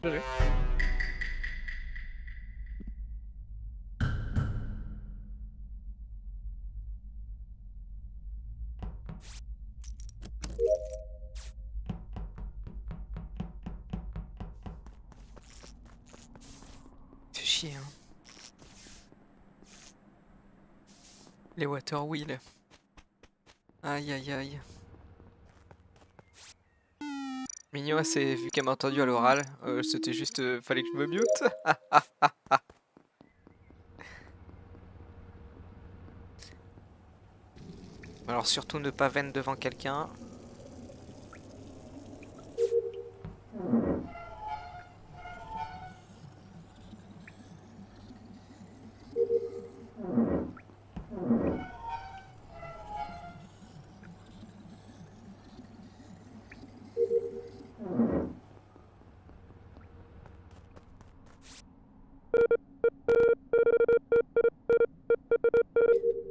GG. Fais chier, hein. Les water wheels. Aïe aïe aïe. Mignon, c'est vu qu'elle m'a entendu à l'oral, c'était juste fallait que je me mute. Alors surtout ne pas veine devant quelqu'un.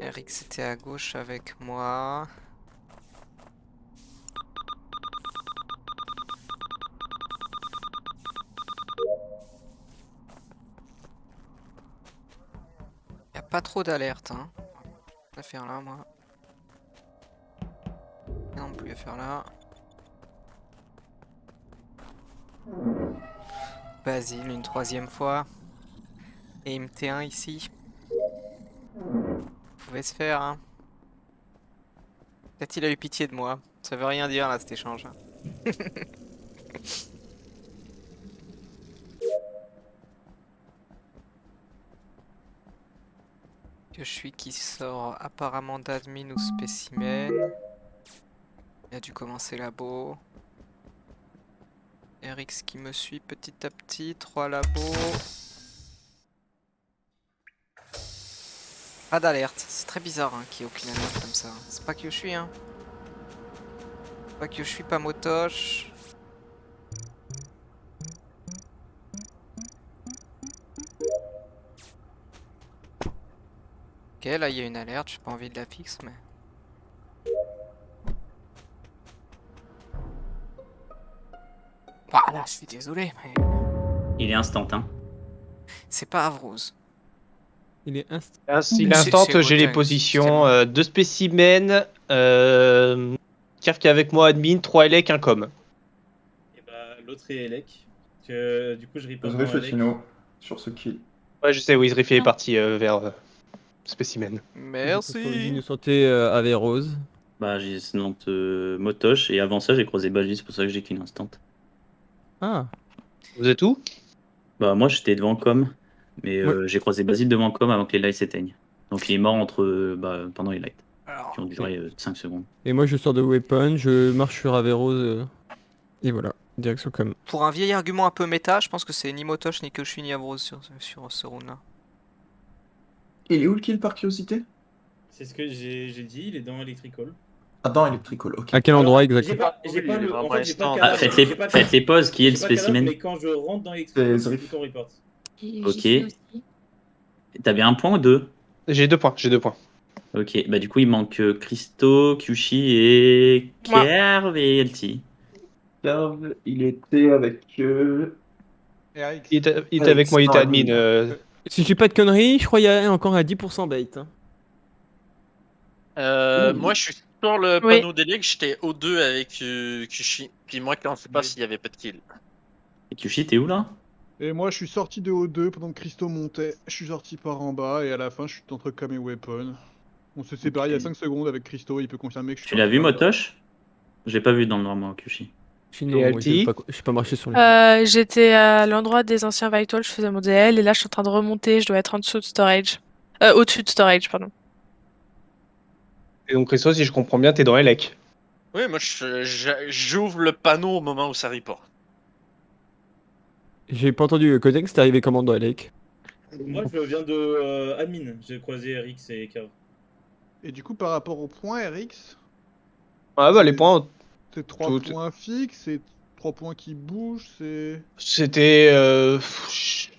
Eric c'était à gauche avec moi. Y a pas trop d'alerte, hein. À faire là, moi. Non plus à faire là. Basile une troisième fois. Et MT1 ici. Pouvait se faire, hein. Peut-être il a eu pitié de moi. Ça veut rien dire là cet échange. Que je suis qui sort apparemment d'admin ou spécimen. Il a dû commencer labo. RX qui me suit petit à petit. 3 labos. Pas d'alerte. C'est très bizarre hein, qu'il n'y ait aucune alerte comme ça. C'est pas que je suis hein. Pas que je suis pas motoche. Ok, là il y a une alerte, j'ai pas envie de la fixe, mais... Voilà, je suis désolé, mais... Il est instantin. C'est pas Avrose. Il est Il instant, c'est j'ai les Wotan, positions c'est 2 spécimens, Kirk qui est avec moi, admin, 3 Elec, 1 com. Et bah, l'autre est Elec. Du coup, je riposte dans Osrif et Elec. Tino sur ce kill. Ouais, je sais, oui, Zriff est parti vers spécimen. Merci. Innocenter Averrose. Bah, j'ai sinon Motoche et avant ça, j'ai croisé Balji, c'est pour ça que j'ai qu'une instant. Ah. Vous êtes où? Bah, moi, j'étais devant Com, mais Ouais. j'ai croisé Basile devant Com avant que les lights s'éteignent. Donc, il est mort pendant les lights, Alors, qui ont duré 5 secondes. Et moi je sors de Weapon, je marche sur Averrose. Et voilà, direction com. pour un vieil argument un peu méta, je pense que c'est ni Motoche, ni Kyoshi, ni Avrose sur ce round-là. Il est où le kill par curiosité? C'est ce que j'ai dit, il est dans Electrical. Ah, dans Electrical, ok. À quel endroit Alors, exactement? J'ai pas le. En fait, j'ai pas le Ah, cadavre. faites les pauses, qui est le J'ai pas le cadavre, spécimen? mais quand je rentre dans Electrical, C'est c'est le Zriff. bouton report. Ok. T'avais un point ou deux? J'ai 2 points, j'ai 2 points. Ok, bah du coup, il manque Christo, Kyushi et Moi. Kerv et LT. Carve, il était avec. Il était avec moi, il était admin. Si j'ai pas de conneries, je crois qu'il y a encore à 10% bait. Hein. Moi, je suis sur le Oui. panneau d'Elec, j'étais O2 avec Kushi. Puis moi, quand on sait pas s'il y avait pas de kill. Et Kyushi, t'es où là? Et moi, je suis sorti de O2 pendant que Christo montait. Je suis sorti par en bas et à la fin, je suis entre Com et Weapon. On s'est séparés il y a 5 secondes avec Christo. Il peut confirmer que je suis Tu l'as parti vu, par là. Motoche? J'ai pas vu dans le noir, moi, Kyushi. Sinon, Et moi, LT? j'ai pas marché sur les. J'étais à l'endroit des anciens Vital, je faisais mon DL et là je suis en train de remonter, je dois être en dessous de storage. Au-dessus de storage, pardon. Et donc, Christo, si je comprends bien, t'es dans Elec. Oui, moi, j'ouvre le panneau au moment où ça report. J'ai pas entendu le codex, t'es arrivé comment dans Alec? Moi, je viens de admin. J'ai croisé RX et Kerv. Et du coup, par rapport aux points, RX, Ah bah, les points, c'est 3 Tout- points fixes, c'est 3 points qui bougent, c'est. c'était...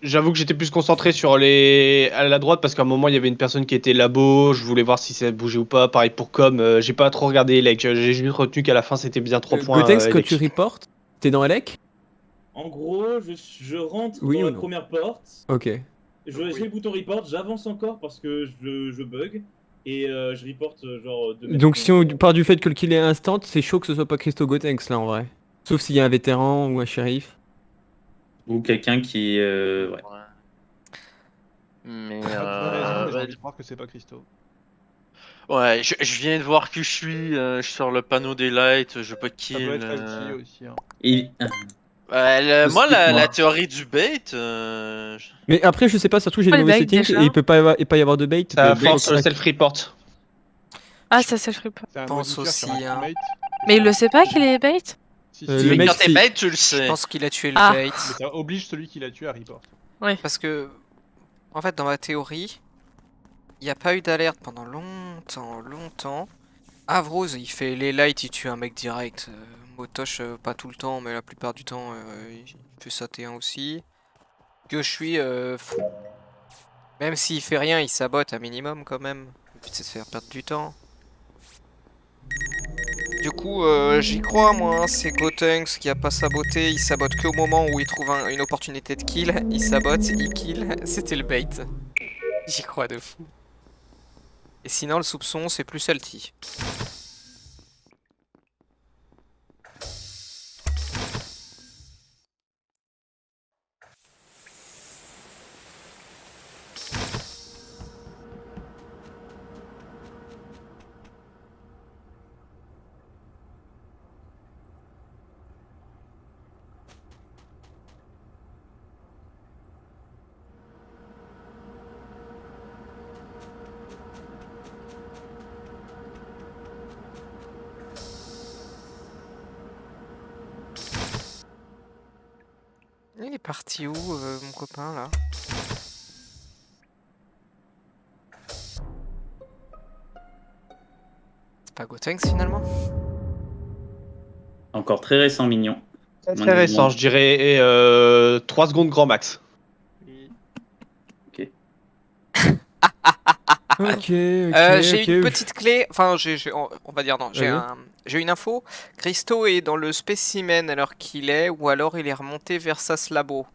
j'avoue que j'étais plus concentré sur les... à la droite parce qu'à un moment, il y avait une personne qui était labo, je voulais voir si ça bougeait ou pas. Pareil pour com, j'ai pas trop regardé Elec. J'ai juste retenu qu'à la fin, c'était bien 3 points. Codex, quand Elec. tu reportes, t'es dans Alec? En gros, je rentre Oui dans ou la non première porte, Ok. j'ai le bouton report, j'avance encore parce que je bug, et je report genre 2 mètres. Donc si on part du fait que le kill est instant, c'est chaud que ce soit pas Christo Gotenks là en vrai. Sauf s'il y a un vétéran ou un shérif. Ou quelqu'un qui. Ouais. Mais T'as raison, mais j'ai ouais, envie de croire que c'est pas Christo. ouais, je viens de voir que je suis sur le panneau des lights, je peux Ça kill. peut être LT aussi. Hein. Moi, la Explique-moi. théorie du bait, Mais après, je sais pas, surtout j'ai Pourquoi des le mauvais bait, settings déjà et il peut pas y avoir de bait. Ça Le bait, force le craque. self-report. Ah, ça c'est le free C'est un pense modifier sur aussi, un hein. teammate. Mais il le sait pas qu'il est bait? Si, Le si, mais mec, quand t'es si- bait, tu le Je sais. pense qu'il a tué le Ah. bait. Mais ça oblige celui qui l'a tué à report. Parce que, en fait, dans ma théorie, il n'y a pas eu d'alerte pendant longtemps. Avrose, il fait les lights, il tue un mec direct. Motoche, pas tout le temps, mais la plupart du temps, il fait ça T1 aussi. Que je suis, même s'il fait rien, il sabote un minimum quand même. Le but c'est de faire perdre du temps. Du coup, j'y crois moi, hein. C'est Gotenks qui a pas saboté, il sabote qu'au moment où il trouve une opportunité de kill, il sabote, il kill, c'était le bait. J'y crois de fou. Et sinon le soupçon c'est plus Salty. Il est parti où mon copain là? C'est pas Gotenks finalement? Encore très récent, mignon. Très Moins de récent, secondes. je dirais 3 secondes grand max. Ok, J'ai une ok. petite clé, enfin on va dire non, Vas-y. j'ai une info. Christo est dans le spécimen alors qu'il est, ou alors il est remonté vers Sas Labo.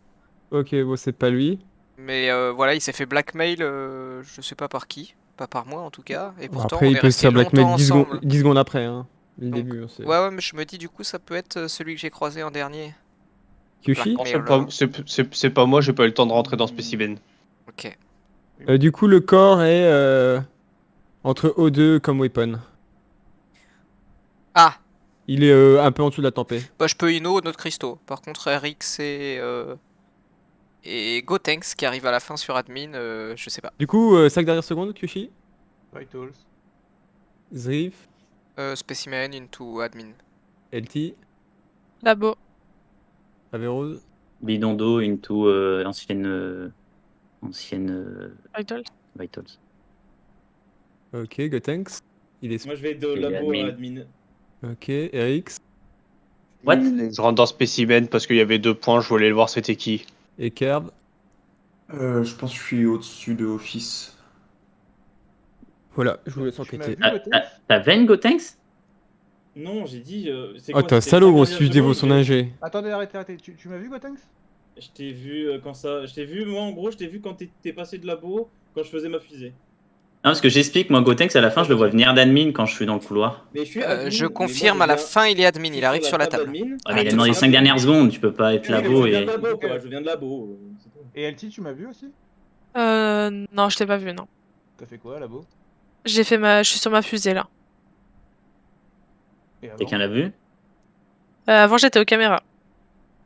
Ok, bon, c'est pas lui. Mais voilà, il s'est fait blackmail, je sais pas par qui, pas par moi en tout cas. Et pourtant Après, on il est peut se resté faire blackmail longtemps 10 secondes, ensemble. 10 secondes après, hein. Dès le Donc, début. Hein, c'est- Ouais, mais je me dis du coup ça peut être celui que j'ai croisé en dernier. Kyushi Black- C'est pas moi, j'ai pas eu le temps de rentrer dans Specimen. Ok. Du coup, le corps est entre O2 comme weapon. Ah, Il est un peu en dessous de la tempée. bah je peux Ino, notre Christo. Par contre RX et Gotenks qui arrive à la fin sur admin, je sais pas. Du coup, 5 dernières secondes, Kyushi. Vitals. Zrif, Specimen into admin. LT, Labo. Averose. Bidondo into ancienne Idol. Vitals. Ok, Gotenks. Il est... Moi, je vais de Et labo admin. à admin. Ok, RX What? Je rentre dans Specimen parce qu'il y avait 2 points, je voulais le voir c'était qui. et Kerb. Je pense que je suis au-dessus de Office. Voilà, je vous laisse Tu m'as enquêter. vu, Ah, Gotenks T'as Vayne Gotenks? Non, j'ai dit. C'est Oh, quoi, t'as c'était salaud, les gros, 5 si je dévot dernières son secondes, ingé. Attendez, arrêtez. Tu m'as vu, Gotenks Je t'ai vu quand ça. Je t'ai vu, moi en gros, je t'ai vu quand t'es passé de labo, quand je faisais ma fusée. Non, parce que j'explique, moi, Gotenks, à la fin, je le vois venir d'admin quand je suis dans le couloir. Mais je suis admin. Je mais moi, confirme, je à la viens- fin il est admin, je suis il arrive sur la table. admin. Ah, mais il a tout demandé les ça. 5 dernières secondes, tu peux pas être Oui, mais labo je viens et. de labo, quoi. Je viens de labo. C'est tout. Et LT, tu m'as vu aussi Non, je t'ai pas vu, non. T'as fait quoi, là-bas Je suis sur ma fusée là. Et avant Quelqu'un l'a vu? Avant, j'étais aux caméras.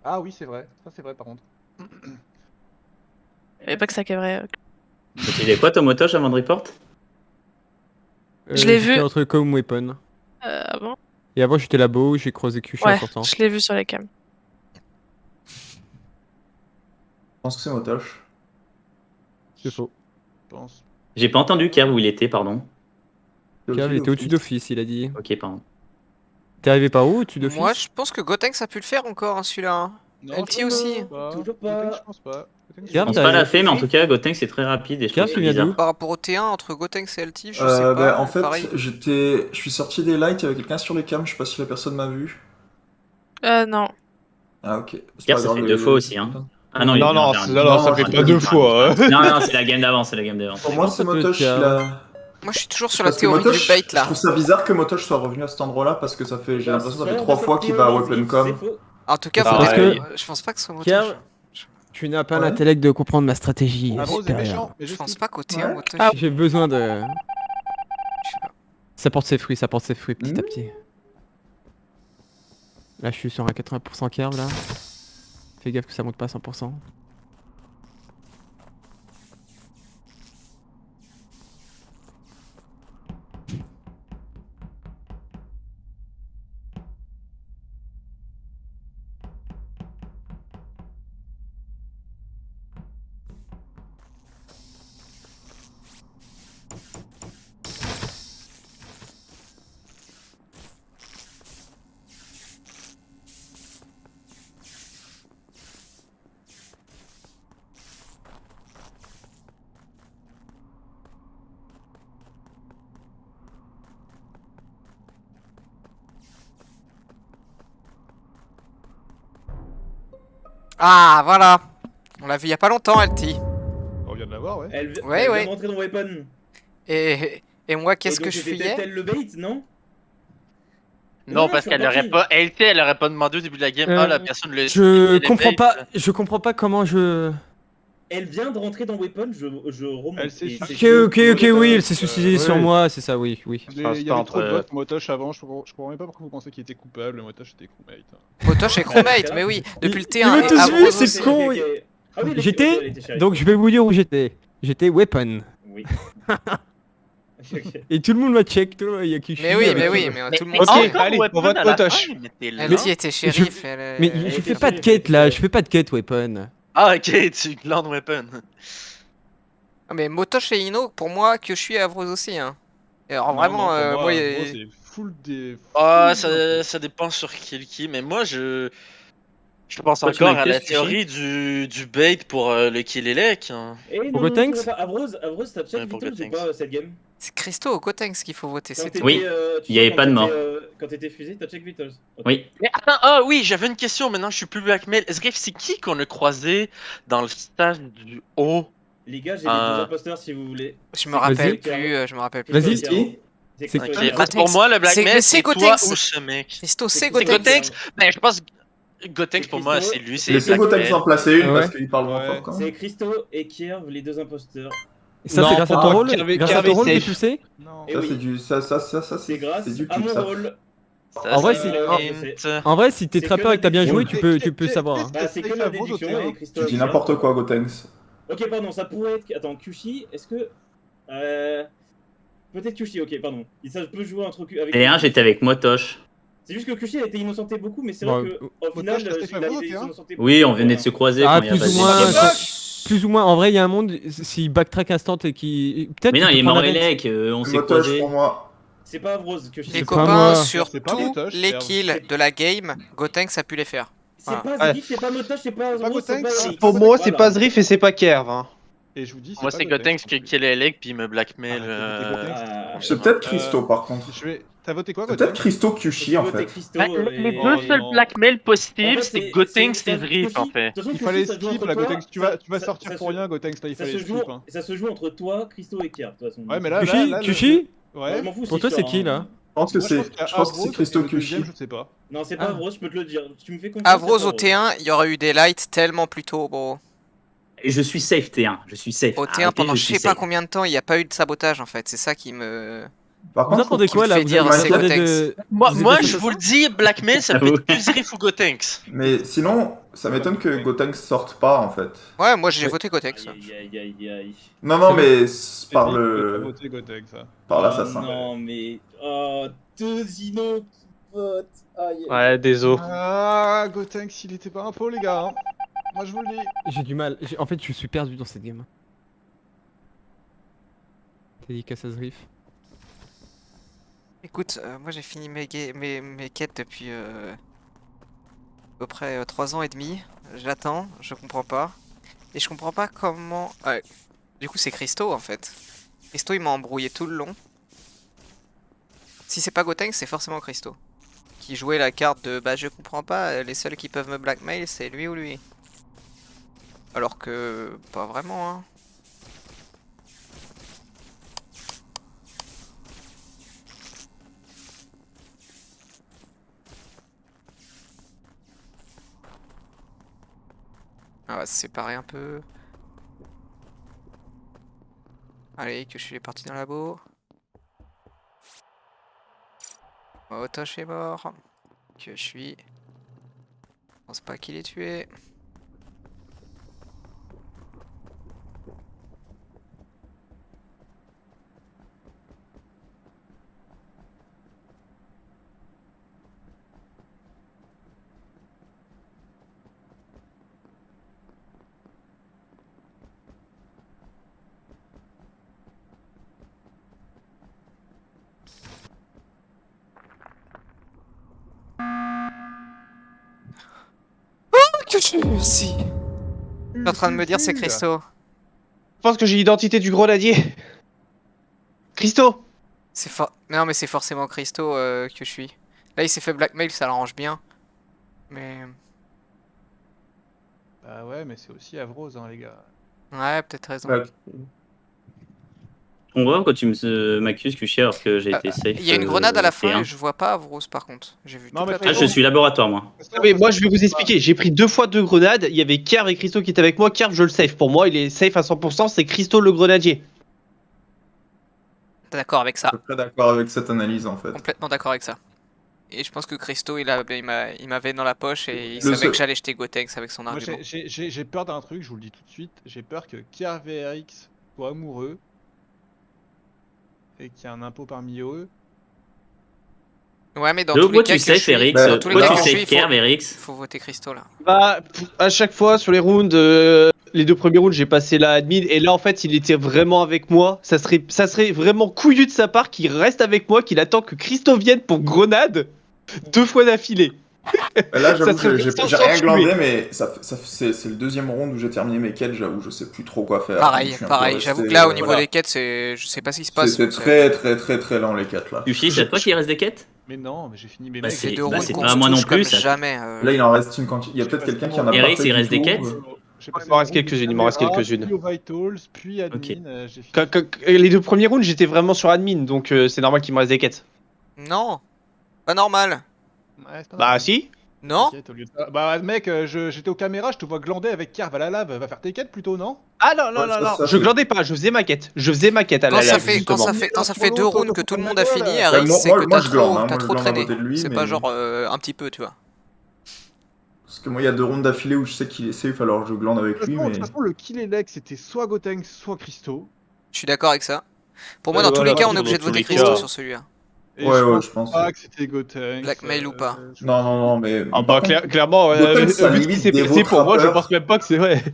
Ah oui, c'est vrai. Ça, c'est vrai, par contre. Il y avait pas que ça qui est vrai. Tu disais quoi, ton motoche, avant de report? Je l'ai j'étais vu. entre comme weapon. Avant. Et avant, j'étais labo, j'ai croisé Kyushi en Ouais, sortant. je l'ai vu sur les cams. Je pense que c'est Motoche. C'est faux. Je pense. J'ai pas entendu Kerb où il était, pardon. Kerb, il était au-dessus d'office, il a dit. Ok, pardon. T'es arrivé par où, au-dessus d'office? Moi je pense que Gotenks a pu le faire encore hein, celui-là. Hein. Non, LT je pense aussi. pas. Toujours pas. Gotenks, je pense pas. Gotenks, Je Kerb, pense t'as pas raison. l'a fait, mais en tout cas, Gotenks, c'est très rapide et je Kerb, trouve tu ça viens bizarre. d'où? Par rapport au T1 entre Gotenks et LT, je sais pas. Bah, en fait, pareil. je suis sorti des lights, il y avait quelqu'un sur les cams, je sais pas si la personne m'a vu. Non. Ah, ok. C'est Pierre, pas ça grave, fait le- 2 fois aussi. Hein. Ah non, il Non, est non, bien, non, non, ça fait j'ai pas 2 fois. hein. Non, c'est la game d'avant, c'est la game d'avant. Pour moi, c'est Ça peut être Motosh calme. là. Moi, je suis toujours sur la Parce que théorie Motosh, du bait je là. trouve ça bizarre que Motosh soit revenu à cet endroit-là parce que ça fait, j'ai l'impression que ça fait 3 fois qu'il va à Weaponcom. En tout cas, Ah, parce ouais. que je pense pas que ce soit Pierre, Motosh. tu n'as pas Ouais. l'intellect de comprendre ma stratégie Avrose est supérieure. méchant, mais Je pense skip. pas qu'au T1 Ouais. Motosh. Ah. J'ai besoin de... Je sais pas. Ça porte ses fruits petit à Mhm. petit. Là, je suis sur un 80% curve là. Fais gaffe que ça monte pas à 100%. Ah, voilà. On l'a vu il y a pas longtemps, LT. On vient de l'avoir, ouais. Elle, Ouais, elle ouais. vient de rentrer dans Weapon. Et moi, qu'est-ce Et que donc, je c'était fuyais? elle le bait, non? Non, parce je suis qu'elle aurait reparti. pas. Elle aurait pas demandé au début de la game. Ah, la personne le. Je les comprends baits. pas, je comprends pas comment je... Elle vient de rentrer dans Weapon, je remonte. Elle s'est Et c'est suicidée. Ok, oui, elle s'est suicidée sur ouais. moi, c'est ça, oui. Il y Enfin, avait c'était trop entre- de votes pour Motosh avant, je comprends même pas pourquoi vous pensez qu'il était coupable, le Motosh était crewmate. Motosh et crewmate, mais oui, depuis le Ils T1. m'ont et tous Avrose vu, c'est aussi. con. Ah oui, J'étais- elle était shérif. Donc je vais vous dire où j'étais. J'étais weapon. Oui. Ok. Et tout le monde m'a check, tout le monde, il y a qui Mais oui, mais oui, mais tout le monde Ok, sait. allez, on vote Motosh. LT était shérif. Mais Elle je était fais pas de shérif, quête là, elle je fais pas de quête weapon. Ah, ok, tu glandes weapon. Ah, mais Motosh et Ino, pour moi, Kyushu et Avrose aussi. Hein. Et alors Non, vraiment, non, pour moi, Avrose, c'est full des. Ah, full ça dépend sur qui, mais moi je pense Toi, tu encore m'as à la pièce, théorie du bait pour le kill Elec. Hein. Et non, Pour non, Gotenks tu vois pas. Avrose, t'as check Ouais, pour Vitals ou Gotenks. pas cette game? c'est Christo ou Gotenks qu'il faut voter, Quand c'est t'étais, tout. Oui, tu il y avait sais, pas de quand mort. Quand t'étais fusé, t'as check Vitals. Ok. Oui. Mais attends, ah oui, j'avais une question, maintenant je suis plus blackmail. Zrif, c'est qui qu'on a croisé dans le stage du haut? Les gars, j'ai les deux imposteurs si vous voulez. Je me rappelle Vas-y. plus, je me rappelle plus. Vas-y. Christo et Pierre. C'est Christo Ok, et Pierre. parce que pour moi, le blackmail, mais c'est c'est toi Gotenks. ou ce mec. Christo, c'est C'est Gotenks. Gotenks. Ben, je pense Gotenks pour moi, Christo. c'est lui, c'est Laissez blackmail. Gotenks en placer une Ouais. parce qu'il parle moins Ouais. fort quand même. C'est Christo et Kierv, les deux imposteurs. Et ça Non, c'est grâce à pour ton moi, rôle Kirby- Grâce à Kirby ton rôle que safe. tu le sais Non. Et Ça, oui. c'est du. Ça, C'est grâce c'est du à cube, mon ça. rôle. Ça, En vrai, c'est c'est- hint. En vrai, si t'es C'est trappeur que et que t'as bien la joué, déduction. tu peux savoir. hein. Bah, c'est que Safe la Avrose au déduction T1. et Christo Tu et dis Kierv. n'importe quoi, Gotenks. Ok, pardon, ça pourrait être. Attends, Kushi, est-ce que. Peut-être Kushi, ok, pardon. Ça peut jouer un truc avec. Et un, j'étais avec Motosh. C'est juste que Kushi a été innocenté beaucoup, mais c'est Bon, vrai qu'au final, Motosh, t'as il fait a Avrose, été hein. innocenté beaucoup. Oui, on venait de se croiser Ah, quand il y a plus pas ou de moins. game. Plus ou moins, en vrai, il y a un monde, s'il backtrack instant et qui. Peut-être Mais non, qu'il il est peut prendre mort la vente. Elec, on s'est Motosh croisés. pour moi. C'est pas Avrose, Kushi. Les C'est pas copains, moi. sur C'est pas tous Motosh, les c'est kills de la game, Gotenks a pu les faire. C'est Ah. pas Ouais. Zrif, c'est pas Motosh, c'est pas C'est pas Avrose, c'est pas Gotenks. Elix. Pour moi, c'est Voilà. pas Zrif et c'est pas Kerv. Hein. Et je vous dis, Moi, c'est Gotenks qui kill Elec, puis il me blackmail. Arrêtez de voter Gotenks. Ah, C'est peut-être Christo par contre. Je vais. T'as voté quoi, C'est peut-être Gotenks? Christo Kyushi en Voter fait. Christo, Ben, et- les Oh, deux seuls non. blackmail En possibles, fait, c'est Gotenks et Zrif, Kushi- en fait. de toute façon, Il Kushi, fallait ça se joue skip entre la toi, Gotenks. Tu vas ça- sortir ça pour se- rien, Gotenks. Là, il Ça fallait se, skip. joue, Hein. ça se joue entre toi, Christo et Kierv, de toute façon. Ouais, mais là. Kushi Ouais. Je m'en fous Pour si toi, je c'est sors, qui hein. là Je pense que Moi, c'est qu'il y a je pense que Avrose c'est Christo et le deuxième, Kyushi. je sais pas. Non, c'est pas Ah. Avrose, je peux te le dire. Tu me fais confiance. Avrose c'est au pas T1, il y aurait eu des lights tellement plus tôt, bro. Et je suis safe T1, je suis safe. Au T1, Arrêtez, pendant je suis sais pas safe. combien de temps, il n'y a pas eu de sabotage en fait. C'est ça qui me. Par Vous contre, attendez quoi là fait Vous dire, avez c'est demandé Gotenks. de- Moi, vous êtes moi des je vous le assassins dis, blackmail, ça peut être que Zrif ou Gotenks. mais sinon, ça m'étonne que Gotenks sorte pas en fait. Ouais, moi j'ai Ouais. voté Gotenks. Aïe, aïe, aïe, aïe, aïe. Non, non, mais par T'as le. voté Gotenks, ça. Par Oh l'assassin. non, mais. Oh, deux Zino qui votent. Aïe, aïe. Ouais, désolé. Ah, Gotenks, il était pas un pot, les gars. Hein. Moi, je vous le dis. J'ai du mal. En fait, je suis perdu dans cette game. Dédicace à Zrif. Écoute, moi j'ai fini mes quêtes depuis à peu près 3 ans et demi. J'attends, je comprends pas. Et je comprends pas comment. Ouais. Du coup, c'est Christo en fait. Christo il m'a embrouillé tout le long. Si c'est pas Gotenks, c'est forcément Christo. qui jouait la carte de bah je comprends pas, les seuls qui peuvent me blackmail c'est lui ou lui. Alors que pas vraiment hein. On va se séparer un peu. Allez, que je suis parti dans la labo. Otosh est mort. Que je suis. Je pense pas qu'il est tué. Que je suis aussi. Je suis en train de me dire c'est Christo. Je pense que j'ai l'identité du grenadier. Christo. C'est non mais c'est forcément Christo que je suis. Là il s'est fait blackmail, ça l'arrange bien. Mais Bah ouais, mais c'est aussi Avrose, hein, les gars. ouais, peut-être raison. Ouais. On voit quand tu m'accuses Kushi alors que j'ai été safe. Il y a une grenade à la fin T1. et je vois pas Avrose par contre. J'ai vu Non, toute mais la frérot, Ah, je suis laboratoire moi. Mais moi, je vais vous expliquer. J'ai pris 2 fois 2 grenades. Il y avait Kerv et Christo qui étaient avec moi. Kerv, je le save. Pour moi, il est safe à 100%. C'est Christo le grenadier. T'es d'accord avec ça? Je suis très d'accord avec cette analyse en fait. Complètement d'accord avec ça. Et je pense que Christo il m'avait dans la poche et il Le savait seul- que j'allais jeter Gotenks avec son Moi, argument. j'ai peur d'un truc, je vous le dis tout de suite. J'ai peur que KRVRX soit amoureux et qu'il y ait un impôt parmi eux. Ouais mais dans Donc, tous les pourquoi cas tu que je safe suis, Eric? dans tous les Pourquoi cas tu que je safe suis, Kerv Erix? faut voter Christo là. Bah, à chaque fois sur les rounds, les 2 premiers rounds, j'ai passé la admin. Et là, en fait, il était vraiment avec moi. Ça serait vraiment couillu de sa part qu'il reste avec moi, qu'il attend que Christo vienne pour grenade 2 fois d'affilée. Là, Ça j'avoue, serait j'ai sans rien tuer. glandé, mais c'est le deuxième round où j'ai terminé mes quêtes. J'avoue, je sais plus trop quoi faire. Je Pareil, suis un peu pareil. resté, J'avoue que là au niveau voilà. des quêtes, je sais pas ce qui se passe. C'est donc, très lent les quêtes là. Kushi, c'est à toi qui reste des quêtes? Mais non, mais j'ai fini mes Bah, mecs. c'est- ces deux bah, rounds c'est qu'on pas se moi non touche comme plus, ça. jamais. Là, il en reste une quantité. Il y a peut-être quelqu'un qui en a Eric, pas fait il reste du des tout. quêtes J'ai Il m'en reste quelques-unes, il m'en reste caméra, quelques-unes. puis aux Vitals, puis admin. Ok. J'ai fini. Les 2 premiers rounds, j'étais vraiment sur admin, donc c'est normal qu'il me reste des quêtes. Non, pas normal. Ouais, c'est pas Bah, normal. si. Non. T'inquiète, au lieu de ça. Bah mec, j'étais aux caméras, je te vois glander avec Kerv à la lave, va faire tes quêtes plutôt, non? Ah non, non, Ouais, non, ça, non, ça, je c'est- glandais pas, je faisais ma quête. Je faisais ma quête à la Quand ça lave, fait, quand justement. ça fait, quand ça fait Trop 2 long, rounds toi, que t'as tout le pas monde de a gueule. fini, Ouais, Harry, moi- c'est moi- que moi, t'as je glande, hein, trop moi, je glande à traîné. côté de lui, C'est mais- pas genre un petit peu, tu vois. Parce que moi, il y a 2 rounds d'affilée où je sais qu'il est safe, alors je glande avec De lui, toute mais. façon, le kill et leg, c'était soit Gotenks, soit Christo. Je suis d'accord avec ça. Pour moi, Ouais, dans tous voilà, les cas, on dans est obligé de tous voter les Christo cas. sur celui-là. Et Ouais, je ouais, pense je pense. pas que c'était Gotenks. Blackmail ou pas. Non, mais. Ah par bah, contre, clairement, Gotenks, ça vu ce qui limite s'est des passé pour moi, je trappeurs. pense même pas que c'est vrai.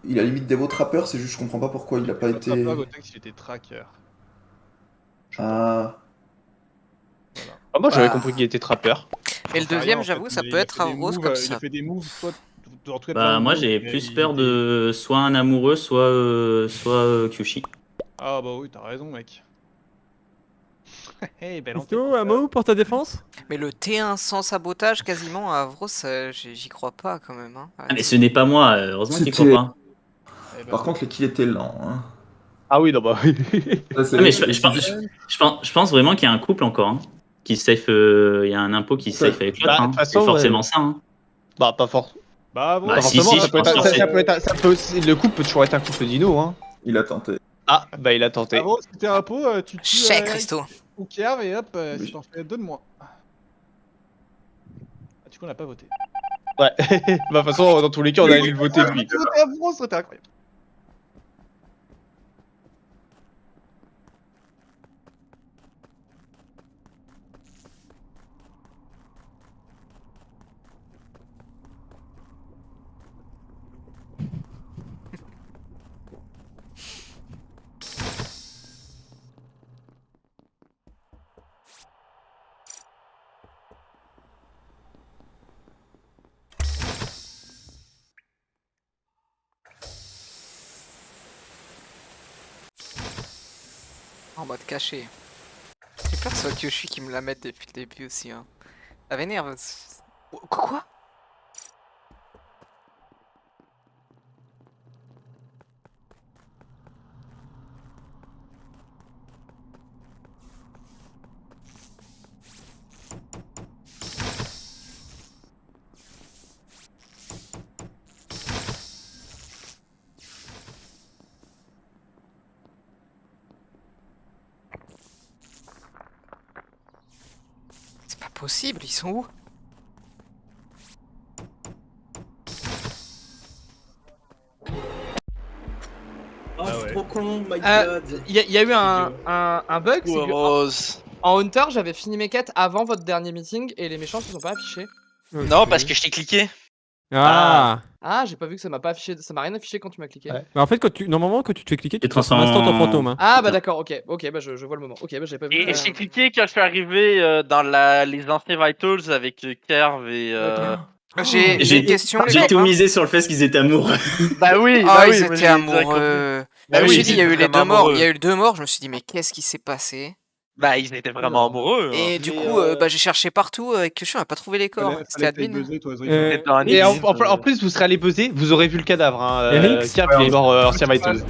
il a limite des votes trappeurs, c'est juste je comprends pas pourquoi il a pas été. Gotenks, il était tracker. Ah. Ah, moi, j'avais Bah. compris qu'il était trappeur. Et le J'en sais deuxième, rien, en j'avoue, fait, ça il peut a être fait un des rose moves, comme Il ça. a fait des moves, soit. En tout cas, Bah, dans moi le j'ai move, plus il peur était- de soit un amoureux, soit Kushi. Ah bah oui, t'as raison, mec. Hey, belle enquête. Christo, un mot pour ta défense? Mais le T1 sans sabotage, quasiment, à Avros, j'y crois pas quand même. Hein. Ah, mais ce n'est pas moi, heureusement qu'il C'était- croit pas. Eh ben, Par contre, les kills étaient lents. Hein. Ah oui, non, bah oui. Ça, c'est- Ah, mais je pense vraiment qu'il y a un couple encore. Hein, qui safe, il y a un impôt qui safe avec l'autre. Bah, de Hein. toute C'est façon, forcément ouais. ça. Hein. Bah, pas fort. Bah bon, Bah, Pas si, forcément, si, ça je peut pense être, que ça, c'est- ça peut être, ça peut aussi- le couple peut toujours être un couple dino, hein. Il a tenté. Ah, bah il a tenté. Avant, c'était un pot, tu tues Chèque, Christo. ou Kerv et hop, Oui. ça t'en fait 2 de moins. Ah, du coup, on n'a pas voté. Ouais. Bah, de toute façon, dans tous les cas, on allait le voter lui. Voter à Avros, c'était incroyable. En mode caché. J'ai peur que ce soit Kyoshi qui me la mette depuis le début aussi. Hein. Ça m'énerve. Quoi? C'est pas possible, ils sont où? Oh, je suis trop con, my Euh, god. Il y a eu un bug, c'est que Rose. en Hunter, j'avais fini mes quêtes avant votre dernier meeting et les méchants se sont pas affichés. Non, parce que je t'ai cliqué. Ah. Ah, j'ai pas vu que ça m'a pas affiché, ça m'a rien affiché quand tu m'as cliqué. Ouais. Bah, en fait, normalement, quand tu te fais cliquer, tu Tu te transformes transformes instant en en- fantôme. Hein. Ah bah d'accord, ok, bah je vois le moment. Ok, bah j'avais pas vu. Et j'ai cliqué quand je suis arrivé dans les anciens Vitals avec Kerv et. J'ai une question, les J'ai tout copains. misé sur le fait qu'ils étaient amoureux. Bah oui, Ah, bah ils oui, moi, étaient j'ai direct compris. amoureux. Bah Je me oui, suis dit, il y a eu ils les étaient deux vraiment morts. amoureux. Il y a eu les deux morts. Je me suis dit, mais qu'est-ce qui s'est passé? Bah, ils étaient vraiment amoureux. Hein. Et du Mais, coup, bah, j'ai cherché partout avec Kushu, on a pas trouvé les corps. C'était Fallait que t'ailles admin. buzzer, toi, Zrif. Euh, C'était un Et en X. plus, vous serez allé buzzer, vous aurez vu le cadavre. Hein. Eric Kerv, il est mort ancien Vital.